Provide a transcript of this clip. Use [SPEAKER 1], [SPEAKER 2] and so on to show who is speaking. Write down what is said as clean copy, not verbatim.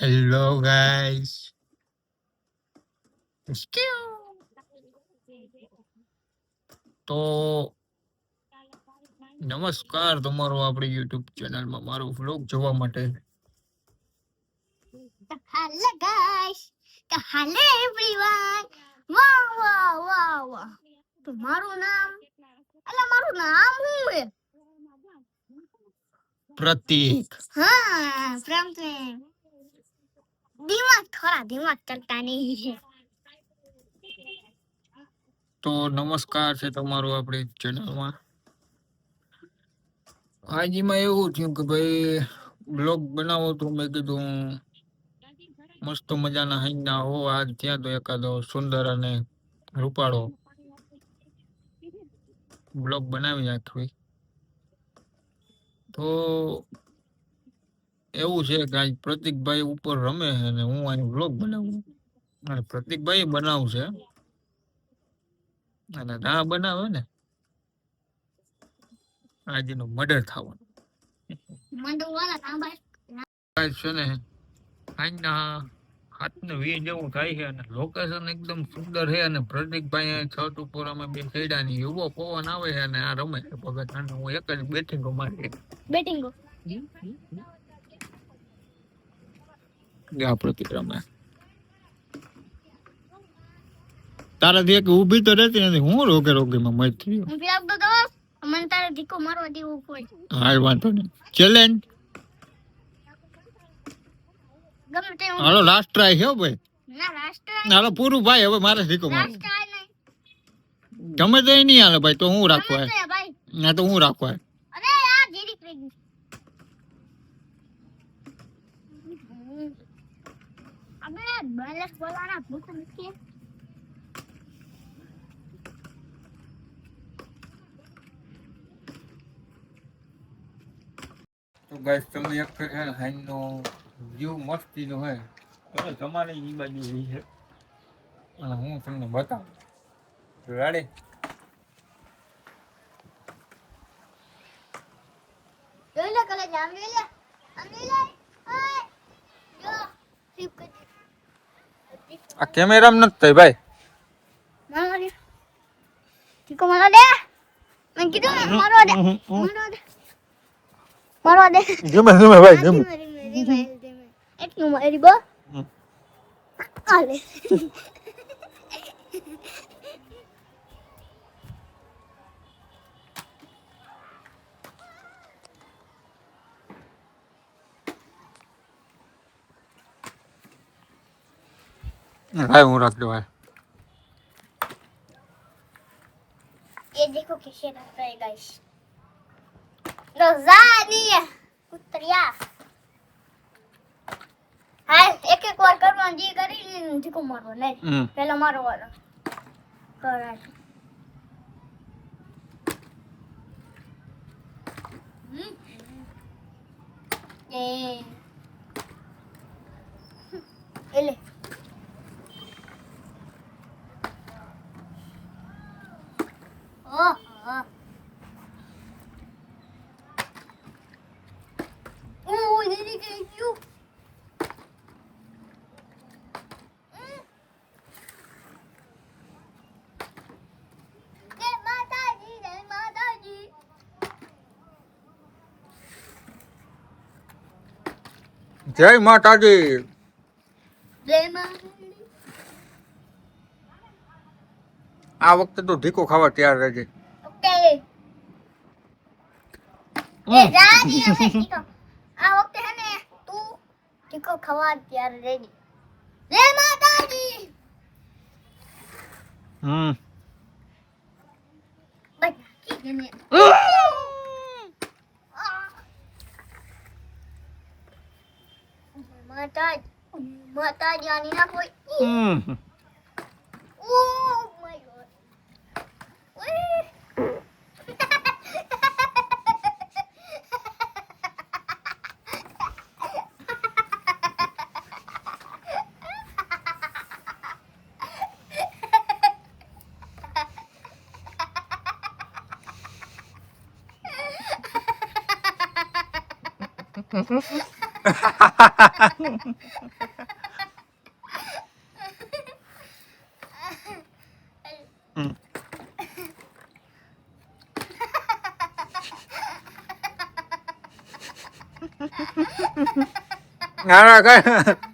[SPEAKER 1] Hello guys. તો નમસ્કાર તમારો આપણી YouTube ચેનલમાં મારો વ્લોગ જોવા માટે.
[SPEAKER 2] Hello guys. Hello everyone. વાહ વાહ વાહ વાહ. તો મારું નામ શું છે?
[SPEAKER 1] પ્રતીક.
[SPEAKER 2] હા, પ્રતીક. દિમાગ ચલતા નહીં છે.
[SPEAKER 1] તો નમસ્કાર છે તમારો આપણી ચેનલમાં. આજમાં એવું થયું કે ભાઈ બ્લોગ બનાવો તો મેં કીધું મસ્ત મજાના હાઈના હો આજ ત્યાં તો એકાદો સુંદર અને રૂપાળો બ્લોગ બનાવી નાખ્યો. તો એવું છે કે આજ પ્રતિકભાઈ ઉપર રમે છે અને હું અહીં વ્લોગ બનાવું અને પ્રતિકભાઈ બનાવશે અને ના બનાવે ને આજનું મર્ડર થવાનું છે ને. આજના હાથને વી જેવું થાય છે અને લોકેશન એકદમ સુંદર છે અને પ્રતિકભાઈ છત ઉપર અમે બે ચડ્યા ની એવો પવન આવે છે અને આ રમે છે ભગત અને હું એક જ બેઠિંગો મારી આ પ્રતિક રમે. તારાથી એક ઊભી તો રહેતી નથી. હું રોગે રોગીમાં મત થયો.
[SPEAKER 2] મને તારે ધીકો મારવા દેવું કોઈ.
[SPEAKER 1] હાલ વાંધો નહીં. ચેલેન્જ.
[SPEAKER 2] ગમે તે
[SPEAKER 1] હાલો લાસ્ટ ટ્રાય છે ભાઈ.
[SPEAKER 2] ના લાસ્ટ
[SPEAKER 1] હાલો પૂરું ભાઈ હવે મારે ધીકો મારો. ગમે તે નહીં હાલે ભાઈ તો હું રાખવા
[SPEAKER 2] ભાઈ.
[SPEAKER 1] ના તો હું રાખવા.
[SPEAKER 2] અરે યાર જીરી કરી. અબે બેલેન્સ બોલાના ભૂખ નથી.
[SPEAKER 1] તો ગાઈસ તમે એક હાઈનો વ્યૂ મસ્તીનો હે તો તમારે ઈ બાજુ ઈ છે અને હું તમને બતાવું. રેડી?
[SPEAKER 2] જોઈ લે કલે જામ લે લે. આમ લે. ઓય. જો ફ્લિપ કરી.
[SPEAKER 1] આ કેમેરામાં નથી થઈ ભાઈ.
[SPEAKER 2] મારો દે. ઠીકો મારો દે. મેં કીધું મારો દે. મારો દે.
[SPEAKER 1] ધીમે ધીમે ભાઈ ધીમે.
[SPEAKER 2] એટલું મારી બો. આલે.
[SPEAKER 1] ભાઈ હું રાખજો ભાઈ.
[SPEAKER 2] ये देखो कैसे लगता है गाइस. रोजानी कुत्रिया. हाय एक एक बार करवा जी કરી ઠીકો મારો નહીં પહેલા મારો વાળો કરાય. એલે દીદી કે ક્યું
[SPEAKER 1] જય માતાજી.
[SPEAKER 2] જય માતાજી.
[SPEAKER 1] આ વખતે તો ઢીકો ખાવા તૈયાર રહેજે.
[SPEAKER 2] ઓકે એ જાની હવે ઠીકો આ વખતે હે ને તું ઠીકો ખાવા તૈયાર રહેજે. જય માતાજી. બચ્ચી ને માતાજી આની ના કોઈ. Oh my god.
[SPEAKER 1] ના ના કઈ